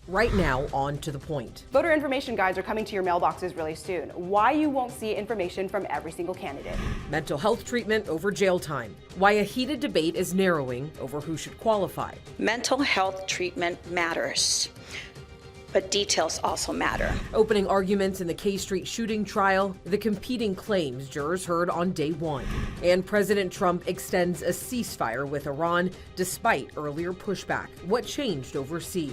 Right now, on to the point. Voter information guides are coming to your mailboxes really soon. Why you won't see information from every single candidate. Mental health treatment over jail time. Why a heated debate is narrowing over who should qualify. Mental health treatment matters, but details also matter. Opening arguments in the K Street shooting trial, the competing claims jurors heard on day one. And President Trump extends a ceasefire with Iran despite earlier pushback. What changed overseas?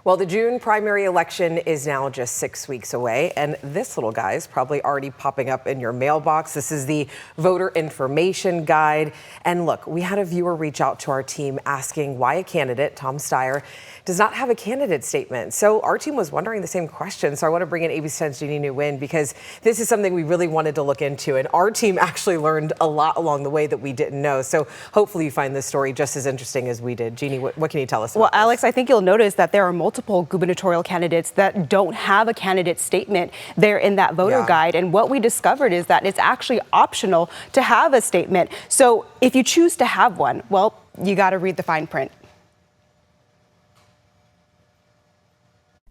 Well, the June primary election is now just 6 weeks away, and this little guy is probably already popping up in your mailbox. This is the voter information guide. And look, we had a viewer reach out to our team asking why a candidate, Tom Steyer, does not have a candidate statement. So our team was wondering the same question. So I want to bring in ABC 10's Jeannie Nguyen because this is something we really wanted to look into. And our team actually learned a lot along the way that we didn't know. So hopefully you find this story just as interesting as we did. Jeannie, what can you tell us about Well, this? Alex, I think you'll notice that there are multiple gubernatorial candidates that don't have a candidate statement there in that voter guide. And what we discovered is that it's actually optional to have a statement. So if you choose to have one, well, you got to read the fine print.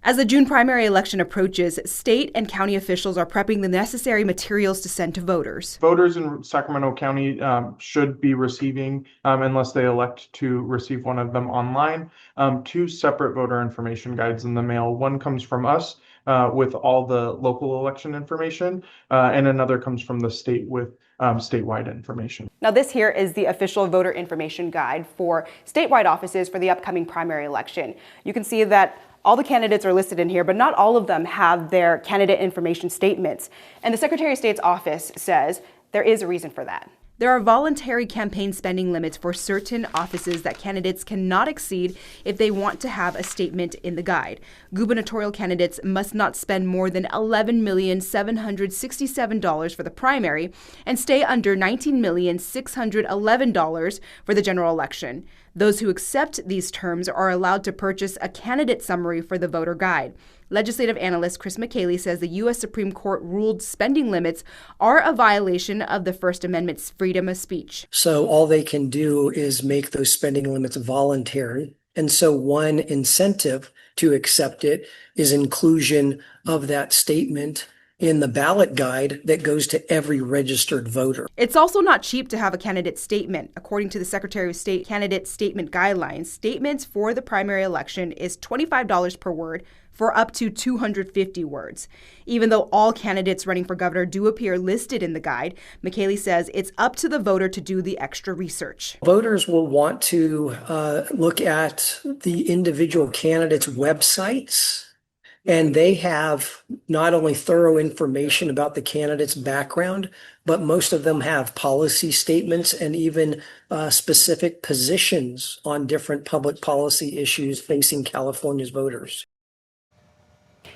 As the June primary election approaches, state and county officials are prepping the necessary materials to send to voters. Voters in Sacramento County should be receiving, unless they elect to receive one of them online, 2 separate voter information guides in the mail. One comes from us with all the local election information, and another comes from the state with statewide information. Now, this here is the official voter information guide for statewide offices for the upcoming primary election. You can see that all the candidates are listed in here, but not all of them have their candidate information statements. And the Secretary of State's office says there is a reason for that. There are voluntary campaign spending limits for certain offices that candidates cannot exceed if they want to have a statement in the guide. Gubernatorial candidates must not spend more than $11,767 for the primary and stay under $19,611 for the general election. Those who accept these terms are allowed to purchase a candidate summary for the voter guide. Legislative analyst Chris McCaley says the U.S. Supreme Court ruled spending limits are a violation of the First Amendment's freedom of speech. So all they can do is make those spending limits voluntary. And so one incentive to accept it is inclusion of that statement in the ballot guide that goes to every registered voter. It's also not cheap to have a candidate statement. According to the Secretary of State candidate statement guidelines, statements for the primary election is $25 per word for up to 250 words. Even though all candidates running for governor do appear listed in the guide, McCaley says it's up to the voter to do the extra research. Voters will want to look at the individual candidates' websites, and they have not only thorough information about the candidate's background, but most of them have policy statements and even specific positions on different public policy issues facing California's voters.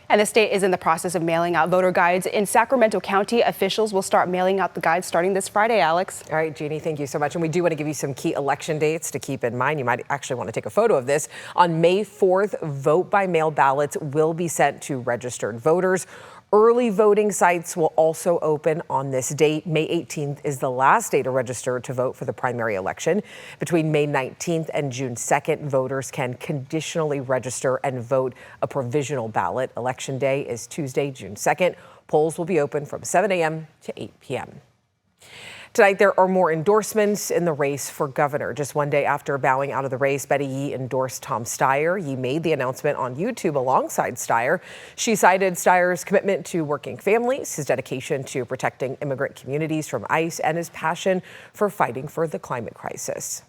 And the state is in the process of mailing out voter guides. In Sacramento County, officials will start mailing out the guides starting this Friday, Alex. All right, Jeannie, thank you so much. And we do want to give you some key election dates to keep in mind. You might actually want to take a photo of this. On May 4th, vote-by-mail ballots will be sent to registered voters. Early voting sites will also open on this date. May 18th is the last day to register to vote for the primary election. Between May 19th and June 2nd, voters can conditionally register and vote a provisional ballot. Election day is Tuesday, June 2nd. Polls will be open from 7 a.m. to 8 p.m. Tonight, there are more endorsements in the race for governor. Just one day after bowing out of the race, Betty Yee endorsed Tom Steyer. Yee made the announcement on YouTube alongside Steyer. She cited Steyer's commitment to working families, his dedication to protecting immigrant communities from ICE, and his passion for fighting for the climate crisis.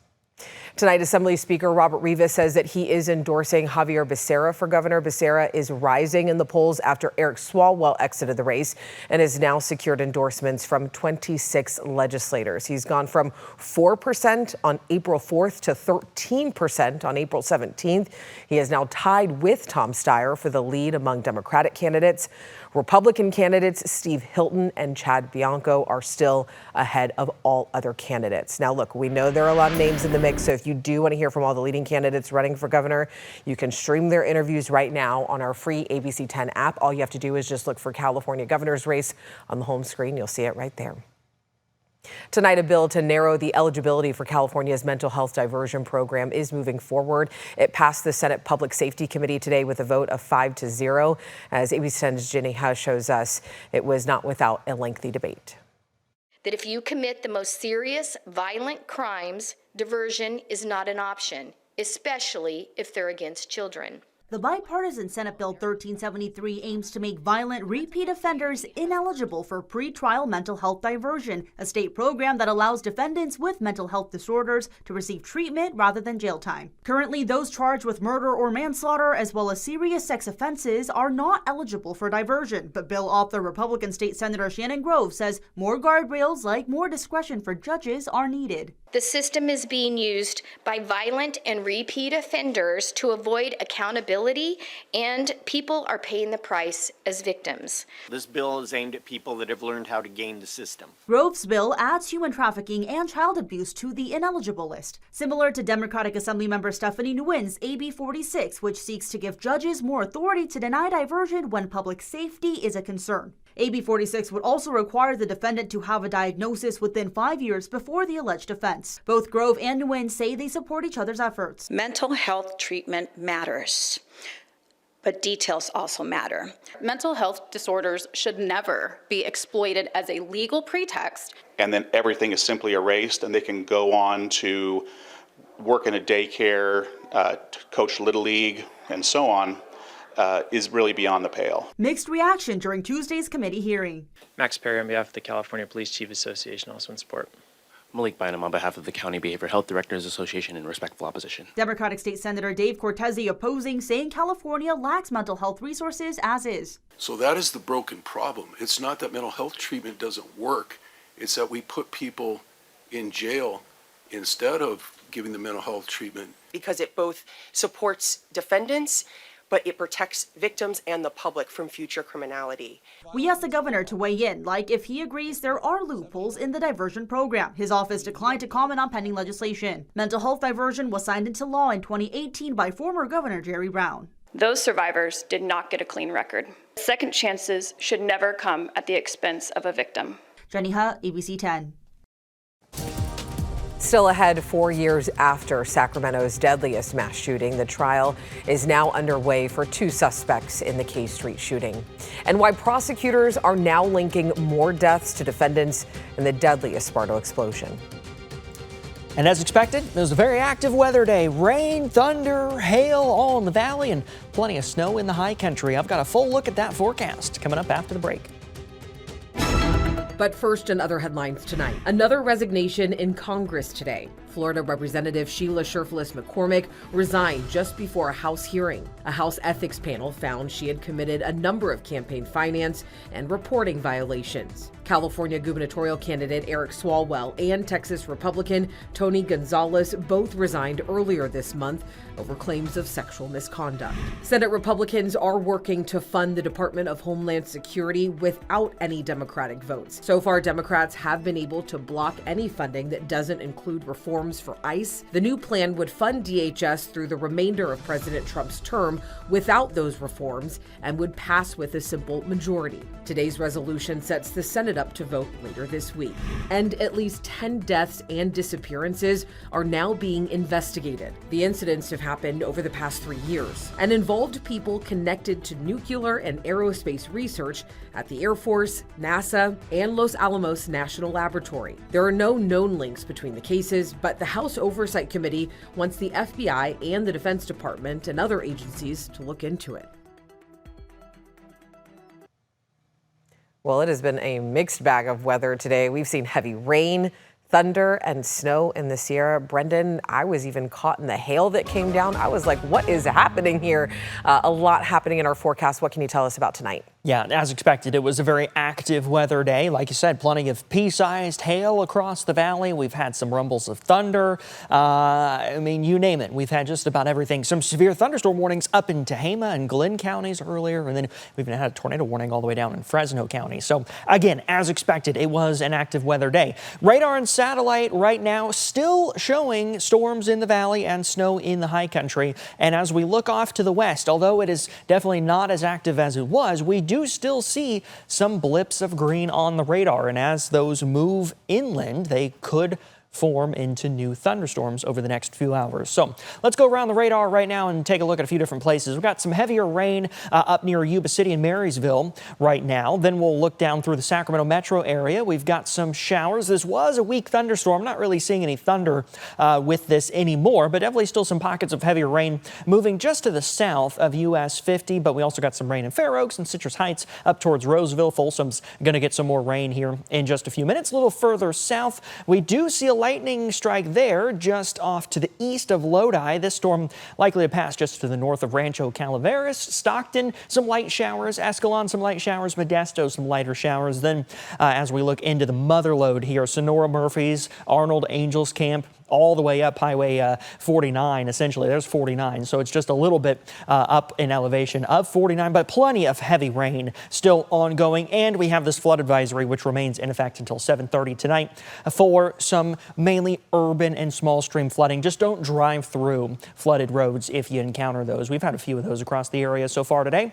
Tonight, Assembly Speaker Robert Rivas says that he is endorsing Xavier Becerra for governor. Becerra is rising in the polls after Eric Swalwell exited the race and has now secured endorsements from 26 legislators. He's gone from 4% on April 4th to 13% on April 17th. He is now tied with Tom Steyer for the lead among Democratic candidates. Republican candidates Steve Hilton and Chad Bianco are still ahead of all other candidates. Now, look, we know there are a lot of names in the mix, so if you do want to hear from all the leading candidates running for governor, you can stream their interviews right now on our free ABC 10 app. All you have to do is just look for California governor's race on the home screen. You'll see it right there. Tonight, a bill to narrow the eligibility for California's mental health diversion program is moving forward. It passed the Senate Public Safety Committee today with a vote of 5-0. As ABC 10's Jenny Hush shows us, it was not without a lengthy debate. That if you commit the most serious violent crimes, diversion is not an option, especially if they're against children. The bipartisan Senate Bill 1373 aims to make violent repeat offenders ineligible for pretrial mental health diversion, a state program that allows defendants with mental health disorders to receive treatment rather than jail time. Currently, those charged with murder or manslaughter, as well as serious sex offenses, are not eligible for diversion. But bill author Republican State Senator Shannon Grove says more guardrails, like more discretion for judges, are needed. The system is being used by violent and repeat offenders to avoid accountability, and people are paying the price as victims. This bill is aimed at people that have learned how to game the system. Grove's bill adds human trafficking and child abuse to the ineligible list, similar to Democratic Assemblymember Stephanie Nguyen's AB 46, which seeks to give judges more authority to deny diversion when public safety is a concern. AB 46 would also require the defendant to have a diagnosis within 5 years before the alleged offense. Both Grove and Nguyen say they support each other's efforts. Mental health treatment matters, but details also matter. Mental health disorders should never be exploited as a legal pretext. And then everything is simply erased and they can go on to work in a daycare, coach Little League, and so on. Is really beyond the pale. Mixed reaction during Tuesday's committee hearing. Max Perry on behalf of the California Police Chief Association, also in support. Malik Bynum on behalf of the County Behavioral Health Directors Association in respectful opposition. Democratic State Senator Dave Cortese opposing, saying California lacks mental health resources as is. So that is the broken problem. It's not that mental health treatment doesn't work. It's that we put people in jail instead of giving them mental health treatment. Because it both supports defendants, but it protects victims and the public from future criminality. We asked the governor to weigh in, like if he agrees there are loopholes in the diversion program. His office declined to comment on pending legislation. Mental health diversion was signed into law in 2018 by former Governor Jerry Brown. Those survivors did not get a clean record. Second chances should never come at the expense of a victim. Jenny Ha, ABC 10. Still ahead 4 years after Sacramento's deadliest mass shooting, the trial is now underway for 2 suspects in the K Street shooting. And why prosecutors are now linking more deaths to defendants in the deadliest Sparto explosion. And as expected, it was a very active weather day. Rain, thunder, hail, all in the valley, and plenty of snow in the high country. I've got a full look at that forecast coming up after the break. But first, in other headlines tonight, another resignation in Congress today. Florida Representative Sheila Sherfless McCormick resigned just before a House hearing. A House ethics panel found she had committed a number of campaign finance and reporting violations. California gubernatorial candidate Eric Swalwell and Texas Republican Tony Gonzalez both resigned earlier this month over claims of sexual misconduct. Senate Republicans are working to fund the Department of Homeland Security without any Democratic votes. So far, Democrats have been able to block any funding that doesn't include reforms for ICE. The new plan would fund DHS through the remainder of President Trump's term without those reforms and would pass with a simple majority. Today's resolution sets the Senate up to vote later this week. And at least 10 deaths and disappearances are now being investigated. The incidents have happened over the past 3 years and involved people connected to nuclear and aerospace research at the Air Force, NASA, and Los Alamos National Laboratory. There are no known links between the cases, but the House Oversight Committee wants the FBI and the Defense Department and other agencies to look into it. Well, it has been a mixed bag of weather today. We've seen heavy rain, thunder, and snow in the Sierra. Brendan, I was even caught in the hail that came down. I was like, what is happening here? A lot happening in our forecast. What can you tell us about tonight? Yeah, as expected, it was a very active weather day. Like you said, plenty of pea-sized hail across the valley. We've had some rumbles of thunder. I mean, you name it. We've had just about everything. Some severe thunderstorm warnings up in Tehama and Glenn counties earlier, and then we've even had a tornado warning all the way down in Fresno County. So again, as expected, it was an active weather day. Radar and satellite right now still showing storms in the valley and snow in the high country. And as we look off to the west, although it is definitely not as active as it was, we do do still see some blips of green on the radar. And as those move inland, they could form into new thunderstorms over the next few hours. So let's go around the radar right now and take a look at a few different places. We've got some heavier rain up near Yuba City and Marysville right now. Then we'll look down through the Sacramento metro area. We've got some showers. This was a weak thunderstorm. Not really seeing any thunder with this anymore, but definitely still some pockets of heavier rain moving just to the south of US 50. But we also got some rain in Fair Oaks and Citrus Heights up towards Roseville. Folsom's going to get some more rain here in just a few minutes. A little further south, we do see a lightning strike there just off to the east of Lodi. This storm likely to pass just to the north of Rancho Calaveras. Stockton, some light showers. Escalon, some light showers. Modesto, some lighter showers. Then as we look into the mother lode here, Sonora Murphys, Arnold Angels Camp, all the way up Highway 49, essentially. There's 49, so it's just a little bit up in elevation of 49, but plenty of heavy rain still ongoing. And we have this flood advisory, which remains in effect until 7:30 tonight for some mainly urban and small stream flooding. Just don't drive through flooded roads if you encounter those. We've had a few of those across the area so far today.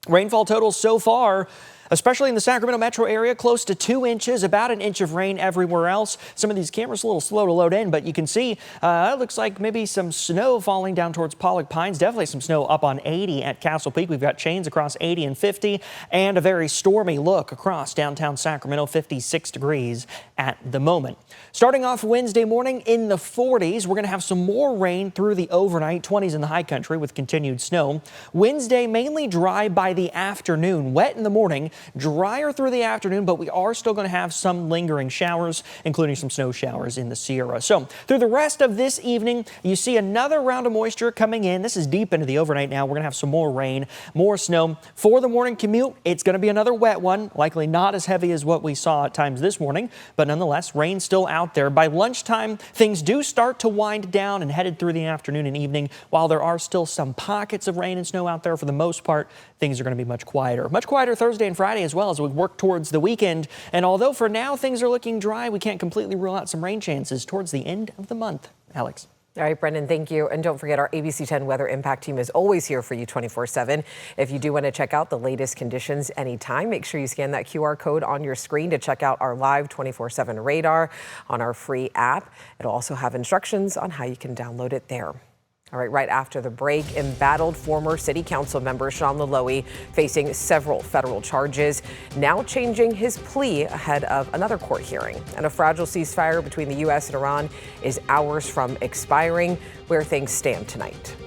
Rainfall totals so far, especially in the Sacramento metro area, close to 2 inches, about an inch of rain everywhere else. Some of these cameras a little slow to load in, but you can see it looks like maybe some snow falling down towards Pollock Pines. Definitely some snow up on 80 at Castle Peak. We've got chains across 80 and 50, and a very stormy look across downtown Sacramento, 56 degrees at the moment. Starting off Wednesday morning in the 40s, we're going to have some more rain through the overnight, 20s in the high country with continued snow. Wednesday mainly dry by the afternoon, wet in the morning, drier through the afternoon, but we are still going to have some lingering showers, including some snow showers in the Sierra. So through the rest of this evening, you see another round of moisture coming in. This is deep into the overnight now. We're going to have some more rain, more snow. For the morning commute, it's going to be another wet one, likely not as heavy as what we saw at times this morning, but nonetheless, rain still out there. By lunchtime, things do start to wind down and headed through the afternoon and evening. While there are still some pockets of rain and snow out there, for the most part, things are going to be much quieter Thursday and Friday as well as we work towards the weekend. And although for now things are looking dry, we can't completely rule out some rain chances towards the end of the month. Alex. All right, Brendan, thank you. And don't forget, our ABC 10 Weather Impact team is always here for you 24/7. If you do want to check out the latest conditions anytime, make sure you scan that QR code on your screen to check out our live 24/7 radar on our free app. It'll also have instructions on how you can download it there. All right after the break, embattled former city council member Sean Laloie facing several federal charges, now changing his plea ahead of another court hearing. And a fragile ceasefire between the U.S. and Iran is hours from expiring. Where things stand tonight.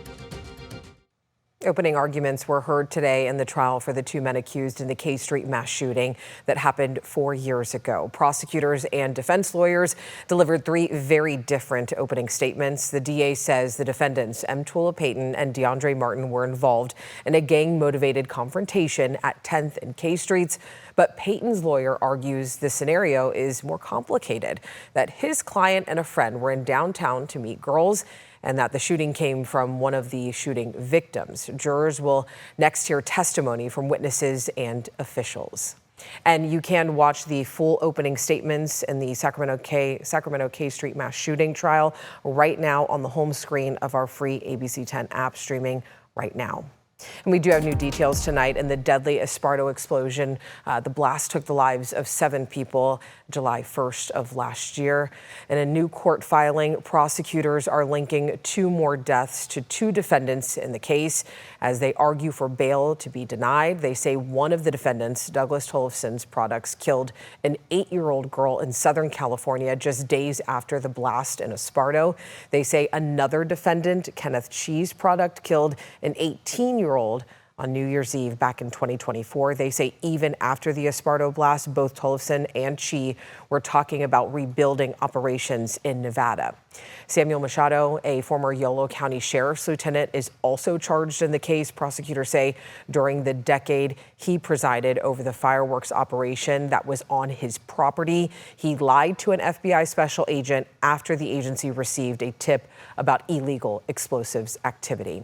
Opening arguments were heard today in the trial for the 2 men accused in the K Street mass shooting that happened 4 years ago. Prosecutors and defense lawyers delivered 3 very different opening statements. The DA says the defendants, M. Tula Payton and DeAndre Martin, were involved in a gang-motivated confrontation at 10th and K Streets. But Payton's lawyer argues the scenario is more complicated, that his client and a friend were in downtown to meet girls, and that the shooting came from one of the shooting victims. Jurors will next hear testimony from witnesses and officials. And you can watch the full opening statements in the Sacramento K Street mass shooting trial right now on the home screen of our free ABC 10 app, streaming right now. And we do have new details tonight in the deadly Esparto explosion. The blast took the lives of 7 people July 1st of last year. In a new court filing, prosecutors are linking 2 more deaths to 2 defendants in the case as they argue for bail to be denied. They say one of the defendants, Douglas Tollefson's products, killed an 8-year-old girl in Southern California just days after the blast in Esparto. They say another defendant, Kenneth Chee's product, killed an 18-year-old on New Year's Eve back in 2024. They say even after the Esparto blast, both Tollefson and Chi were talking about rebuilding operations in Nevada. Samuel Machado, a former Yolo County Sheriff's lieutenant, is also charged in the case. Prosecutors say during the decade he presided over the fireworks operation that was on his property. He lied to an FBI special agent after the agency received a tip about illegal explosives activity.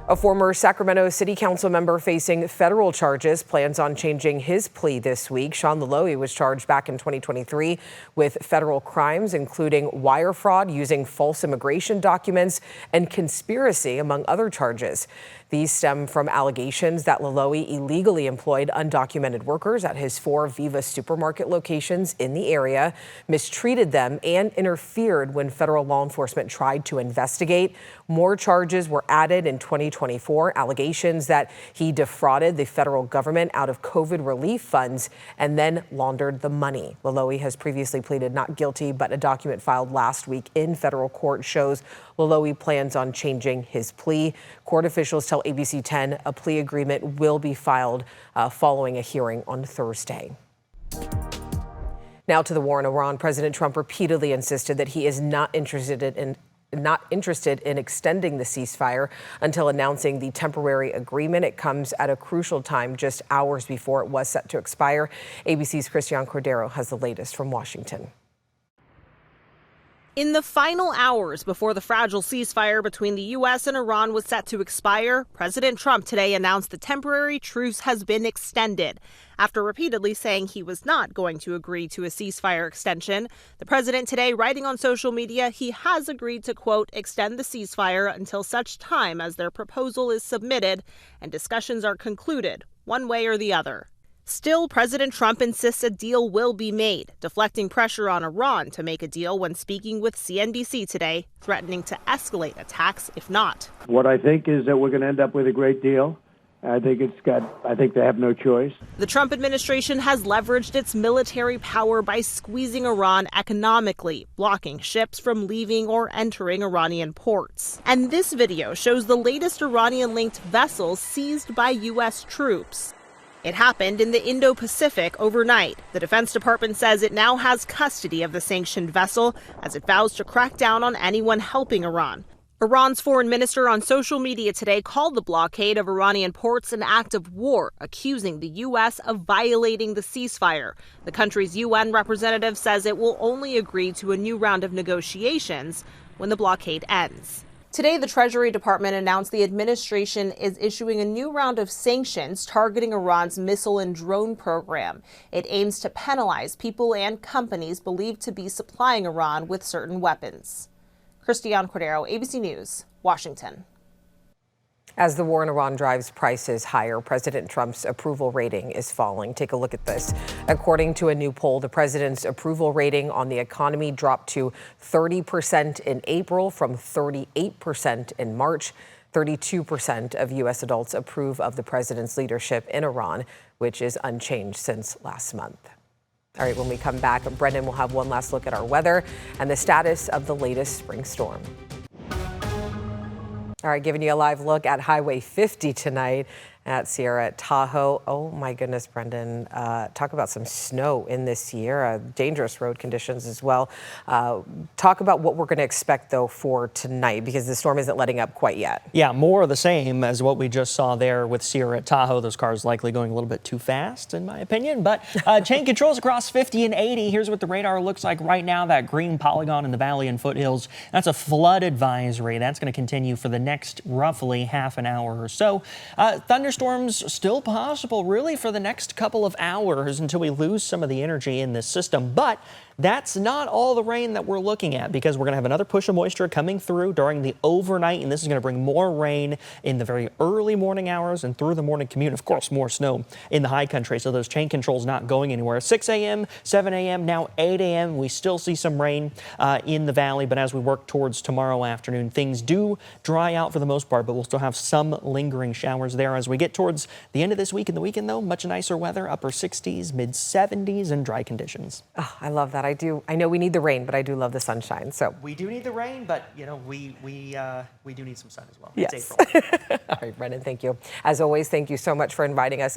A former Sacramento City Council member facing federal charges plans on changing his plea this week. Sean Laloie was charged back in 2023 with federal crimes, including wire fraud, using false immigration documents, and conspiracy, among other charges. These stem from allegations that Laloie illegally employed undocumented workers at his 4 Viva supermarket locations in the area, mistreated them, and interfered when federal law enforcement tried to investigate. More charges were added in 2024, allegations that he defrauded the federal government out of COVID relief funds and then laundered the money. Laloie has previously pleaded not guilty, but a document filed last week in federal court shows Laloie plans on changing his plea. Court officials tell ABC 10 a plea agreement will be filed following a hearing on Thursday. Now to the war in Iran. President Trump repeatedly insisted that he is not interested in extending the ceasefire until announcing the temporary agreement. It comes at a crucial time, just hours before it was set to expire. ABC's Christiane Cordero has the latest from Washington. In the final hours before the fragile ceasefire between the U.S. and Iran was set to expire, President Trump today announced the temporary truce has been extended. After repeatedly saying he was not going to agree to a ceasefire extension, the president today writing on social media he has agreed to, quote, extend the ceasefire until such time as their proposal is submitted and discussions are concluded, one way or the other. Still, President Trump insists a deal will be made, deflecting pressure on Iran to make a deal when speaking with CNBC today, threatening to escalate attacks if not. What I think is that we're going to end up with a great deal. I think they have no choice. The Trump administration has leveraged its military power by squeezing Iran economically, blocking ships from leaving or entering Iranian ports. And this video shows the latest Iranian-linked vessels seized by U.S. troops. It happened in the Indo-Pacific overnight. The Defense Department says it now has custody of the sanctioned vessel as it vows to crack down on anyone helping Iran. Iran's foreign minister on social media today called the blockade of Iranian ports an act of war, accusing the U.S. of violating the ceasefire. The country's UN representative says it will only agree to a new round of negotiations when the blockade ends. Today, the Treasury Department announced the administration is issuing a new round of sanctions targeting Iran's missile and drone program. It aims to penalize people and companies believed to be supplying Iran with certain weapons. Christiane Cordero, ABC News, Washington. As the war in Iran drives prices higher, President Trump's approval rating is falling. Take a look at this. According to a new poll, the president's approval rating on the economy dropped to 30% in April from 38% in March. 32% of U.S. adults approve of the president's leadership in Iran, which is unchanged since last month. All right, when we come back, Brendan will have one last look at our weather and the status of the latest spring storm. All right, giving you a live look at Highway 50 tonight at Sierra Tahoe. Oh my goodness, Brendan, talk about some snow in this Sierra, dangerous road conditions as well. Talk about what we're going to expect though for tonight, because the storm isn't letting up quite yet. Yeah, more of the same as what we just saw there with Sierra Tahoe. Those cars likely going a little bit too fast in my opinion, but chain controls across 50 and 80. Here's what the radar looks like right now. That green polygon in the valley and foothills, that's a flood advisory. That's going to continue for the next roughly half an hour or so. Thunderstorms still possible really for the next couple of hours until we lose some of the energy in this system. But that's not all the rain that we're looking at, because we're going to have another push of moisture coming through during the overnight, and this is going to bring more rain in the very early morning hours and through the morning commute. Of course, more snow in the high country, so those chain controls not going anywhere. 6 a.m., 7 a.m., now 8 a.m., we still see some rain in the valley, but as we work towards tomorrow afternoon, things do dry out for the most part, but we'll still have some lingering showers there. As we get towards the end of this week and the weekend, though, much nicer weather, upper 60s, mid 70s, and dry conditions. Oh, I love that. I know we need the rain, but I do love the sunshine. So we do need the rain, but you know, we do need some sun as well. Yes. It's April. All right, Brendan, thank you. As always, thank you so much for inviting us